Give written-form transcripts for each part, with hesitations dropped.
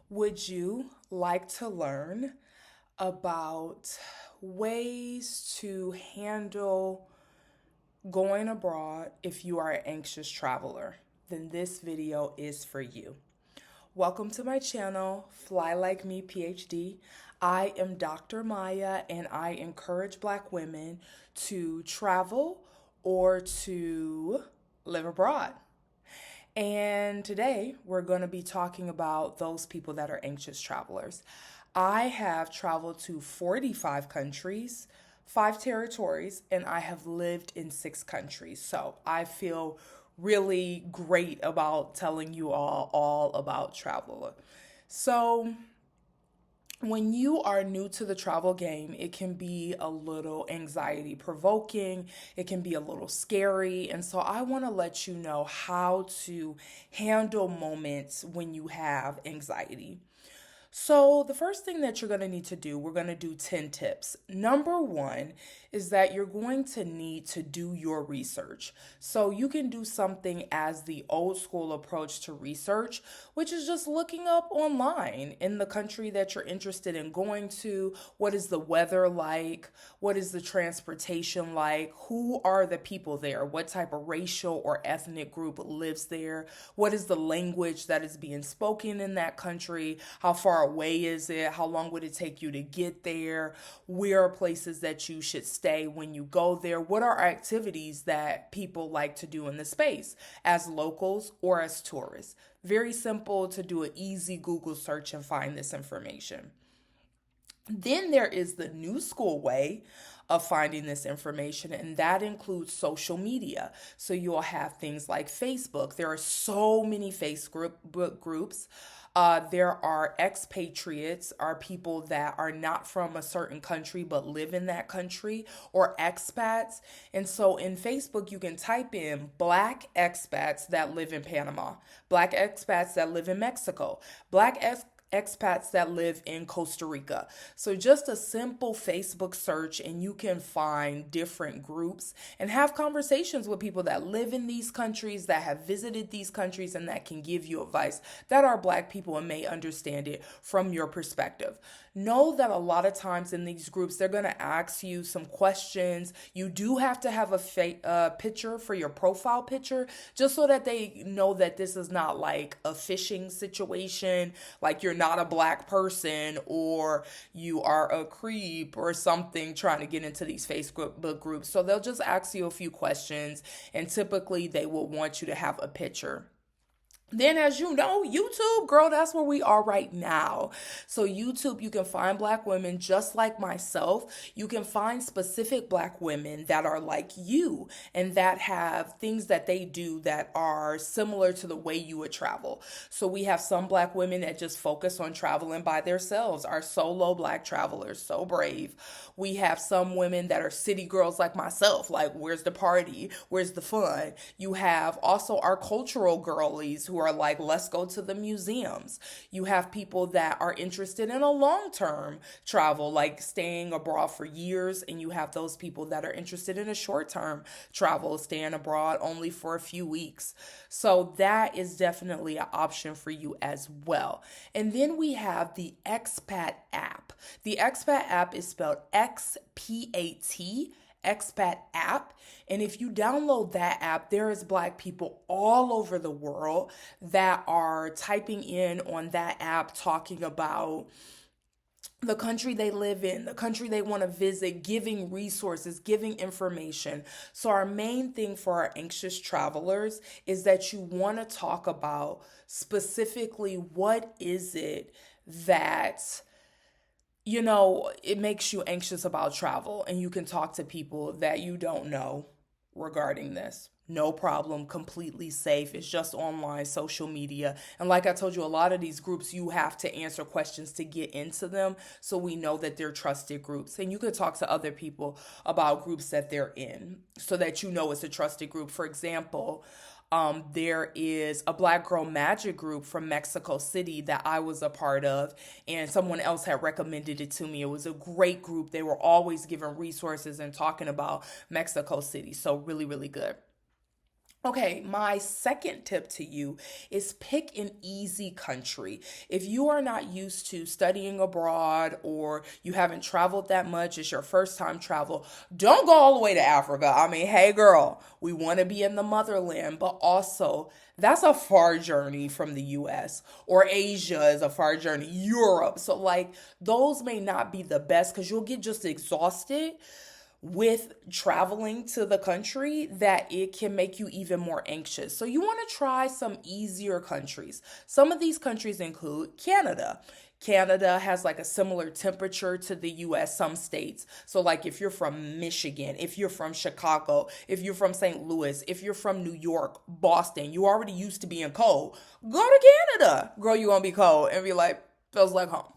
Would you like to learn about ways to handle going abroad if you are an anxious traveler? Then this video is for you. Welcome to my channel, Fly Like Me PhD. I am Dr. Maya and I encourage Black women to travel or to live abroad. And today we're going to be talking about those people that are anxious travelers. I have traveled to 45 countries, 5 territories, and I have lived in 6 countries. So I feel really great about telling you all about travel. So when you are new to the travel game, it can be a little anxiety provoking, it can be a little scary. And so I want to let you know how to handle moments when you have anxiety. So, the first thing that you're going to need to do, we're going to do 10 tips. Number one is that you're going to need to do your research. So, you can do something as the old school approach to research, which is just looking up online in the country that you're interested in going to. What is the weather like? What is the transportation like? Who are the people there? What type of racial or ethnic group lives there? What is the language that is being spoken in that country? How far away is it? How long would it take you to get there? Where are places that you should stay when you go there? What are activities that people like to do in the space as locals or as tourists? Very simple to do an easy Google search and find this information. Then there is the new school way of finding this information, and that includes social media. So you'll have things like Facebook. There are so many Facebook groups. There are expatriates, are people that are not from a certain country but live in that country, or expats. And so in Facebook, you can type in Black expats that live in Panama, Black expats that live in Mexico, expats that live in Costa Rica. So just a simple Facebook search and you can find different groups and have conversations with people that live in these countries, that have visited these countries, and that can give you advice that are Black people and may understand it from your perspective. Know that a lot of times in these groups, they're going to ask you some questions. You do have to have a picture for your profile picture, just so that they know that this is not like a phishing situation, like you're not a Black person or you are a creep or something trying to get into these Facebook groups. So they'll just ask you a few questions, and typically they will want you to have a picture. Then, as you know, YouTube, girl, that's where we are right now. So YouTube, you can find Black women just like myself. You can find specific Black women that are like you and that have things that they do that are similar to the way you would travel. So we have some Black women that just focus on traveling by themselves, are solo Black travelers, so brave. We have some women that are city girls like myself, like where's the party? Where's the fun? You have also our cultural girlies who are like, let's go to the museums. You have people that are interested in a long-term travel, like staying abroad for years, and you have those people that are interested in a short-term travel, staying abroad only for a few weeks. So that is definitely an option for you as well. And then we have the Expat app. The Expat app is spelled XPAT, Expat app. And if you download that app, there is Black people all over the world that are typing in on that app, talking about the country they live in, the country they want to visit, giving resources, giving information. So our main thing for our anxious travelers is that you want to talk about specifically what is it that it makes you anxious about travel, and you can talk to people that you don't know regarding this. No problem, completely safe. It's just online, social media. And like I told you, a lot of these groups, you have to answer questions to get into them. So we know that they're trusted groups. And you could talk to other people about groups that they're in so that you know it's a trusted group. For example, there is a Black Girl Magic group from Mexico City that I was a part of, and someone else had recommended it to me. It was a great group. They were always giving resources and talking about Mexico City. So really, really good. Okay, my second tip to you is pick an easy country. If you are not used to studying abroad or you haven't traveled that much, it's your first time travel, don't go all the way to Africa. I mean, hey girl, we want to be in the motherland, but also that's a far journey from the US, or Asia is a far journey, Europe. So, like, those may not be the best because you'll get just exhausted with traveling to the country that it can make you even more anxious. So you want to try some easier countries. Some of these countries include Canada. Canada has like a similar temperature to the US, some states. So, like, if you're from Michigan, if you're from Chicago, if you're from St. Louis, if you're from New York, Boston, you already used to being cold, go to Canada. Girl, you're going to be cold and be like, feels like home.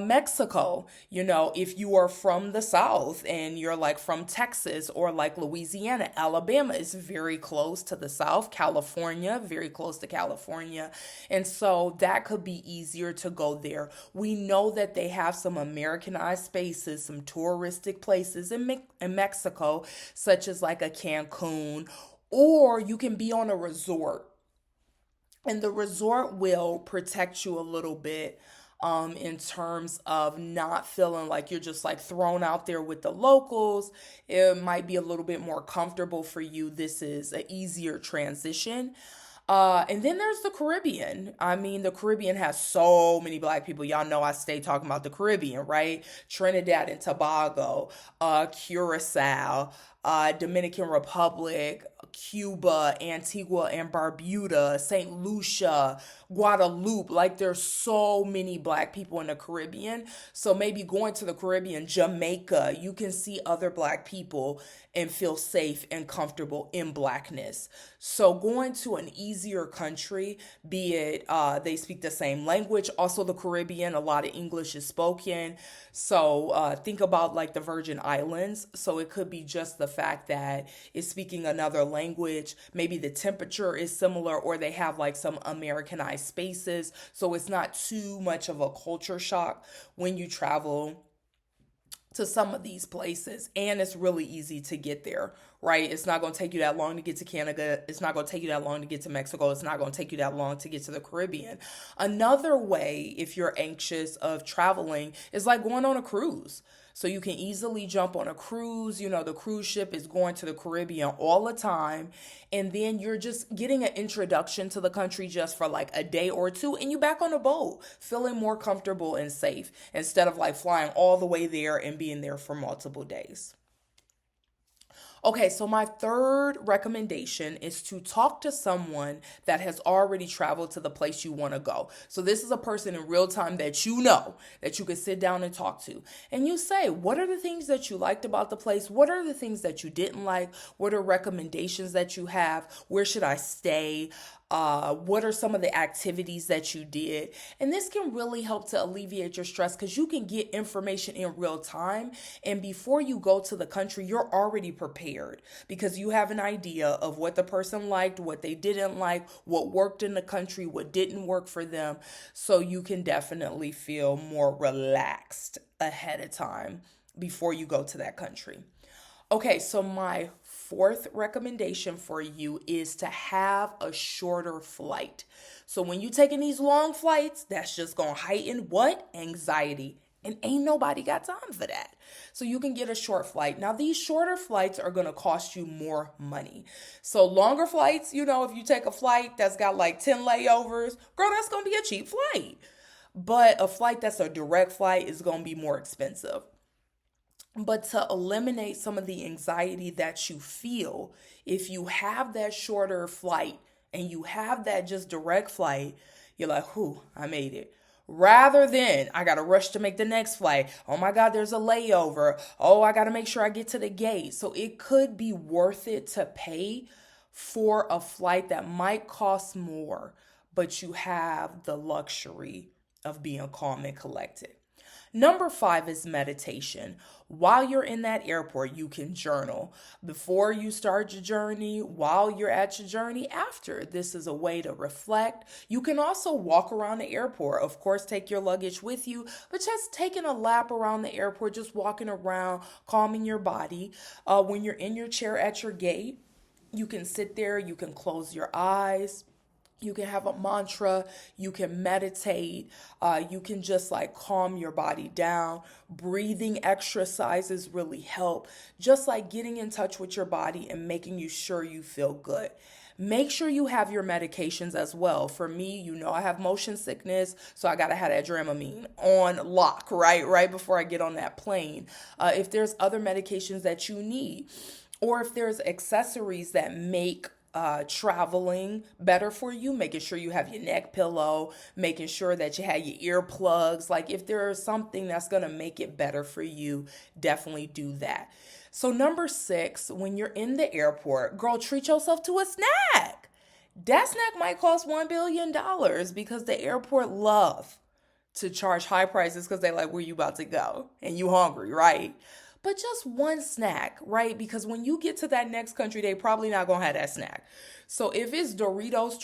Mexico, if you are from the South and you're like from Texas or like Louisiana, Alabama is very close to the South, California, very close to California. And so that could be easier to go there. We know that they have some Americanized spaces, some touristic places in Mexico, such as like a Cancun, or you can be on a resort. And the resort will protect you a little bit in terms of not feeling like you're just like thrown out there with the locals. It might be a little bit more comfortable for you. This is an easier transition. And then there's the Caribbean. I mean, the Caribbean has so many black people. Y'all know I stay talking about the Caribbean, right? Trinidad and Tobago, Curacao, Dominican Republic, Cuba, Antigua and Barbuda, St. Lucia, Guadeloupe. Like, there's so many black people in the Caribbean. So maybe going to the Caribbean, Jamaica, you can see other black people and feel safe and comfortable in blackness. So going to an easier country, be it they speak the same language. Also, the Caribbean, a lot of English is spoken. So think about like the Virgin Islands. So it could be just the fact that it's speaking another language. Maybe the temperature is similar, or they have like some Americanized spaces. So it's not too much of a culture shock when you travel to some of these places, and it's really easy to get there, right? It's not going to take you that long to get to Canada. It's not going to take you that long to get to Mexico. It's not going to take you that long to get to the Caribbean. Another way, if you're anxious of traveling, is like going on a cruise. So you can easily jump on a cruise. The cruise ship is going to the Caribbean all the time. And then you're just getting an introduction to the country just for like a day or two. And you back on the boat, feeling more comfortable and safe instead of like flying all the way there and being there for multiple days. Okay, so my third recommendation is to talk to someone that has already traveled to the place you want to go. So this is a person in real time that you know that you could sit down and talk to. And you say, what are the things that you liked about the place? What are the things that you didn't like? What are recommendations that you have? Where should I stay? What are some of the activities that you did? And this can really help to alleviate your stress because you can get information in real time. And before you go to the country, you're already prepared because you have an idea of what the person liked, what they didn't like, what worked in the country, what didn't work for them. So you can definitely feel more relaxed ahead of time before you go to that country. Okay, so my fourth recommendation for you is to have a shorter flight. So when you're taking these long flights, that's just going to heighten what? Anxiety. And ain't nobody got time for that. So you can get a short flight. Now, these shorter flights are going to cost you more money. So longer flights, if you take a flight that's got like 10 layovers, girl, that's going to be a cheap flight. But a flight that's a direct flight is going to be more expensive. But to eliminate some of the anxiety that you feel, if you have that shorter flight and you have that just direct flight, you're like, whew, I made it. Rather than, I got to rush to make the next flight. Oh my God, there's a layover. Oh, I got to make sure I get to the gate. So it could be worth it to pay for a flight that might cost more, but you have the luxury of being calm and collected. Number 5 is meditation. While you're in that airport, you can journal. Before you start your journey, while you're at your journey, after. This is a way to reflect. You can also walk around the airport. Of course, take your luggage with you, but just taking a lap around the airport, just walking around, calming your body. When you're in your chair at your gate, You can sit there, you can close your eyes. You can have a mantra, you can meditate, you can just like calm your body down. Breathing exercises really help, just like getting in touch with your body and making you sure you feel good. Make sure you have your medications as well. For me, I have motion sickness, so I gotta have that Dramamine on lock, right? Right before I get on that plane. If there's other medications that you need, or if there's accessories that make traveling better for you, making sure you have your neck pillow, making sure that you have your earplugs. Like if there is something that's going to make it better for you, definitely do that. So number 6, when you're in the airport, girl, treat yourself to a snack. That snack might cost $1 billion because the airport love to charge high prices because they like, where you about to go? And you hungry, right? But just one snack, right? Because when you get to that next country, they probably not gonna have that snack. So if it's Doritos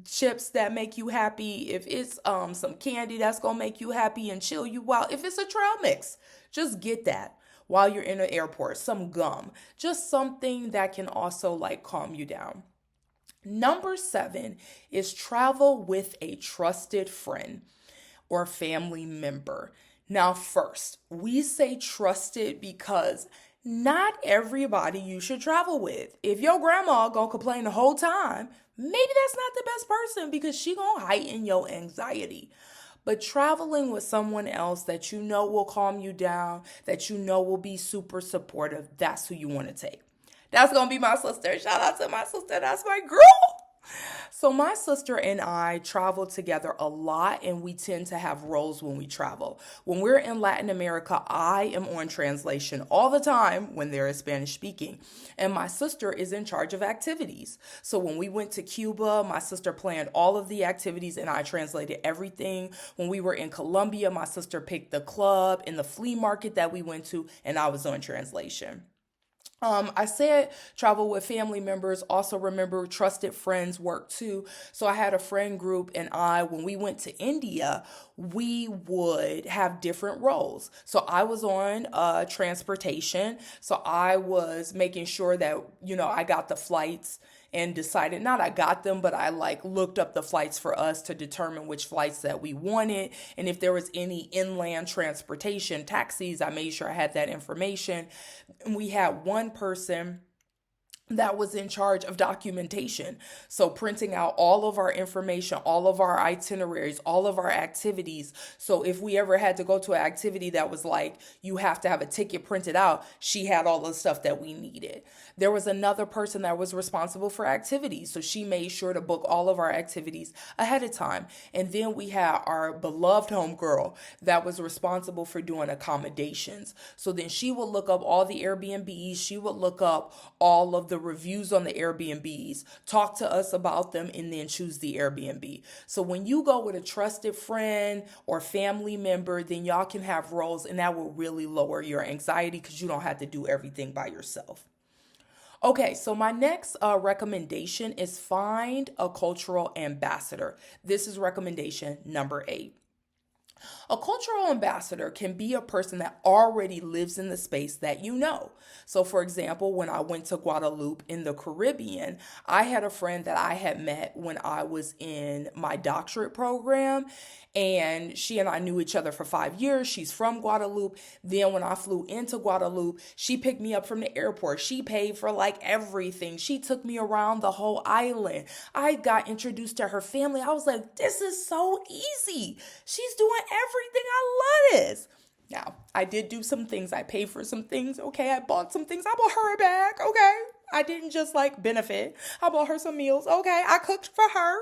chips that make you happy, if it's some candy that's gonna make you happy and chill you out, if it's a trail mix, just get that while you're in the airport. Some gum, just something that can also like calm you down. Number 7 is travel with a trusted friend or family member. Now, first, we say trusted because not everybody you should travel with. If your grandma gonna complain the whole time, maybe that's not the best person because she gonna heighten your anxiety. But traveling with someone else that you know will calm you down, that you know will be super supportive, that's who you want to take. That's gonna be my sister. Shout out to my sister. That's my girl. So my sister and I travel together a lot, and we tend to have roles when we travel. When we're in Latin America, I am on translation all the time when there is Spanish speaking, and my sister is in charge of activities. So when we went to Cuba, my sister planned all of the activities and I translated everything. When we were in Colombia, my sister picked the club and the flea market that we went to, and I was on translation. I said travel with family members. Also remember trusted friends work too. So I had a friend group and when we went to India, we would have different roles. So I was on transportation. So I was making sure that, I got the flights and decided, not I got them, but I like looked up the flights for us to determine which flights that we wanted. And if there was any inland transportation, taxis, I made sure I had that information. And we had one person that was in charge of documentation. So printing out all of our information, all of our itineraries, all of our activities. So if we ever had to go to an activity that was like, you have to have a ticket printed out, she had all the stuff that we needed. There was another person that was responsible for activities. So she made sure to book all of our activities ahead of time. And then we had our beloved homegirl that was responsible for doing accommodations. So then she would look up all the Airbnbs. She would look up all of the reviews on the Airbnbs, talk to us about them, and then choose the Airbnb. So when you go with a trusted friend or family member, then y'all can have roles, and that will really lower your anxiety because you don't have to do everything by yourself. Okay, so my next recommendation is find a cultural ambassador. This is recommendation number 8. A cultural ambassador can be a person that already lives in the space that you know. So, for example, when I went to Guadeloupe in the Caribbean, I had a friend that I had met when I was in my doctorate program, and she and I knew each other for 5 years. She's from Guadeloupe. Then when I flew into Guadeloupe, she picked me up from the airport. She paid for like everything. She took me around the whole island. I got introduced to her family. I was like, this is so easy. She's doing everything. I love this. Now, I did do some things. I paid for some things. Okay, I bought some things. I bought her a bag. Okay, I didn't just like benefit. I bought her some meals. Okay, I cooked for her.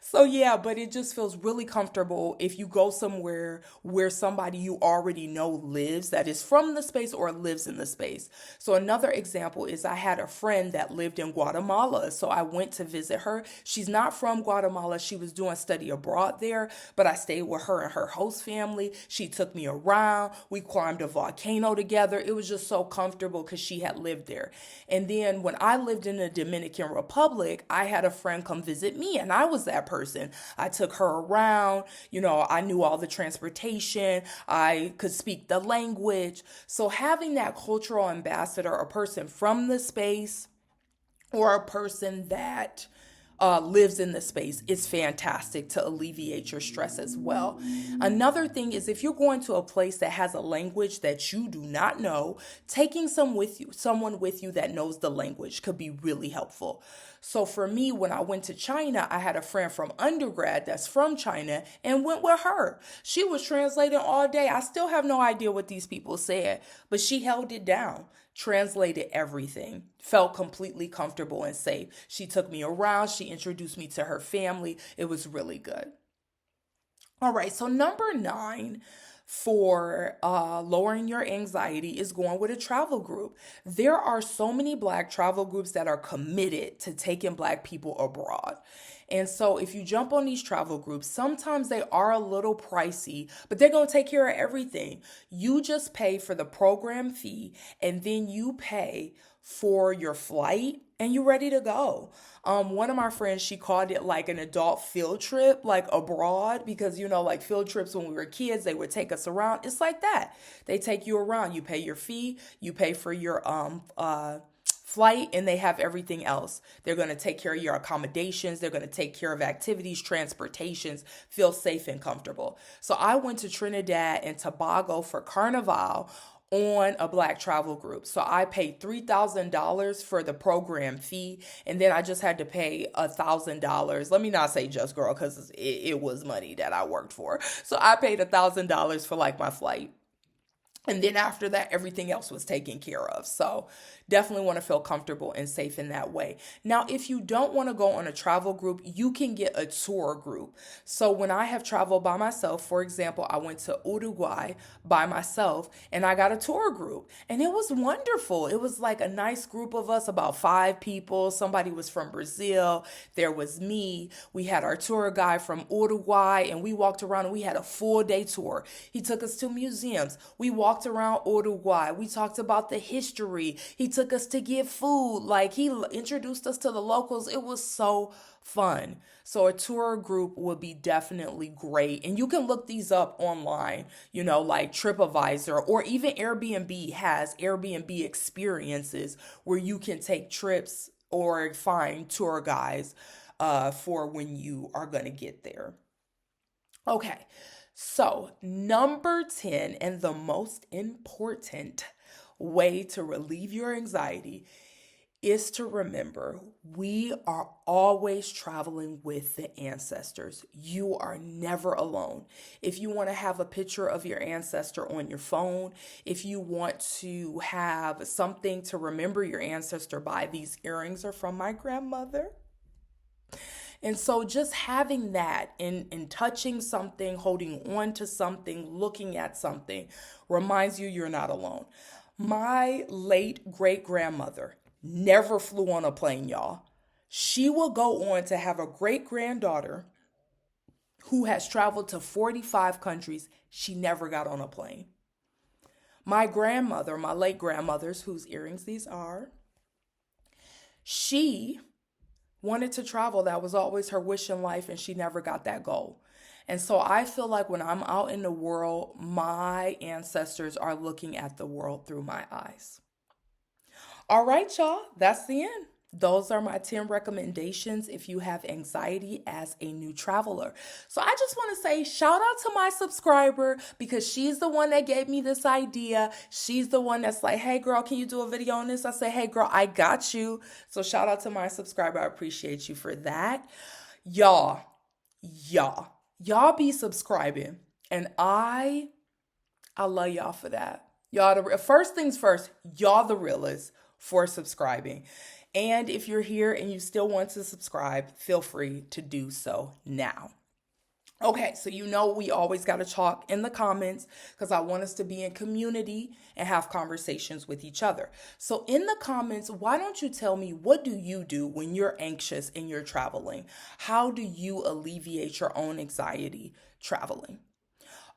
So yeah, but it just feels really comfortable if you go somewhere where somebody you already know lives, that is from the space or lives in the space. So another example is I had a friend that lived in Guatemala. So I went to visit her. She's not from Guatemala. She was doing study abroad there, but I stayed with her and her host family. She took me around. We climbed a volcano together. It was just so comfortable because she had lived there. And then when I lived in the Dominican Republic, I had a friend come visit me, and I was that person. I took her around, I knew all the transportation, I could speak the language. So having that cultural ambassador, a person from the space or a person that lives in the space is fantastic to alleviate your stress as well. Another thing is if you're going to a place that has a language that you do not know, taking someone with you that knows the language could be really helpful. So for me, when I went to China, I had a friend from undergrad that's from China and went with her. She was translating all day. I still have no idea what these people said, but she held it down, translated everything, felt completely comfortable and safe. She took me around. She introduced me to her family. It was really good. All right, so number 9 for lowering your anxiety is going with a travel group. There are so many Black travel groups that are committed to taking Black people abroad. And so if you jump on these travel groups, sometimes they are a little pricey, but they're going to take care of everything. You just pay for the program fee and then you pay for your flight and you're ready to go. One of my friends, she called it like an adult field trip, like abroad, because like field trips when we were kids, they would take us around. It's like that. They take you around. You pay your fee, you pay for your flight, and they have everything else. They're going to take care of your accommodations. They're going to take care of activities, transportations, feel safe and comfortable. So I went to Trinidad and Tobago for Carnival on a Black travel group. So I paid $3,000 for the program fee, and then I just had to pay $1,000. Let me not say just girl, because it was money that I worked for. So I paid $1,000 for like my flight. And then after that, everything else was taken care of. So definitely want to feel comfortable and safe in that way. Now, if you don't want to go on a travel group, you can get a tour group. So when I have traveled by myself, for example, I went to Uruguay by myself and I got a tour group and it was wonderful. It was like a nice group of us, about 5 people. Somebody was from Brazil. There was me. We had our tour guide from Uruguay and we walked around and we had a full day tour. He took us to museums. We walked around Uruguay. We talked about the history. He took us to get food. Like he introduced us to the locals. It was so fun. So a tour group would be definitely great. And you can look these up online, like TripAdvisor or even Airbnb has Airbnb experiences where you can take trips or find tour guides for when you are going to get there. Okay. So, number 10, and the most important way to relieve your anxiety is to remember we are always traveling with the ancestors. You are never alone. If you want to have a picture of your ancestor on your phone, if you want to have something to remember your ancestor by, these earrings are from my grandmother. And so just having that and touching something, holding on to something, looking at something reminds you you're not alone. My late great grandmother never flew on a plane, y'all. She will go on to have a great granddaughter who has traveled to 45 countries. She never got on a plane. My grandmother, my late grandmother's, whose earrings these are, she wanted to travel. That was always her wish in life, and she never got that goal. And so I feel like when I'm out in the world, my ancestors are looking at the world through my eyes. All right, y'all, that's the end. Those are my 10 recommendations if you have anxiety as a new traveler. So I just want to say shout out to my subscriber because she's the one that gave me this idea. She's the one that's like, hey girl, can you do a video on this? I say, hey girl, I got you. So shout out to my subscriber. I appreciate you for that. Y'all be subscribing. And I love y'all for that. Y'all, first things first, y'all the realest for subscribing. And if you're here and you still want to subscribe, feel free to do so now. Okay, so we always got to talk in the comments because I want us to be in community and have conversations with each other. So in the comments, why don't you tell me, what do you do when you're anxious and you're traveling? How do you alleviate your own anxiety traveling?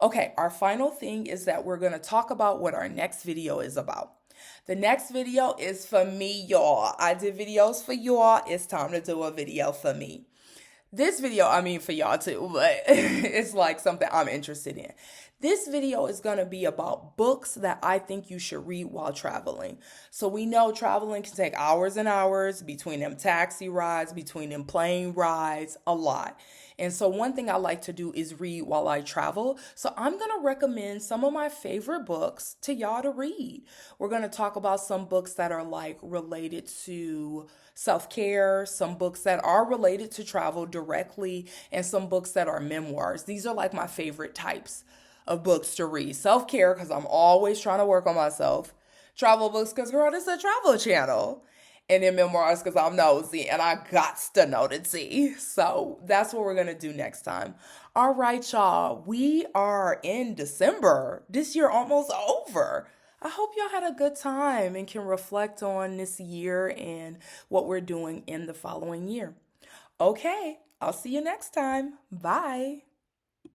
Okay, our final thing is that we're going to talk about what our next video is about. The next video is for me, y'all. I did videos for y'all. It's time to do a video for me. This video, for y'all too, but it's like something I'm interested in. This video is going to be about books that I think you should read while traveling. So we know traveling can take hours and hours between them taxi rides, between them plane rides, a lot. And so one thing I like to do is read while I travel. So I'm going to recommend some of my favorite books to y'all to read. We're going to talk about some books that are like related to self-care, some books that are related to travel directly, and some books that are memoirs. These are like my favorite types of books to read. Self-care, because I'm always trying to work on myself. Travel books, because girl, this is a travel channel. And then memoirs, because I'm nosy and I got to know the tea. So that's what we're going to do next time. All right, y'all. We are in December. This year almost over. I hope y'all had a good time and can reflect on this year and what we're doing in the following year. Okay, I'll see you next time. Bye.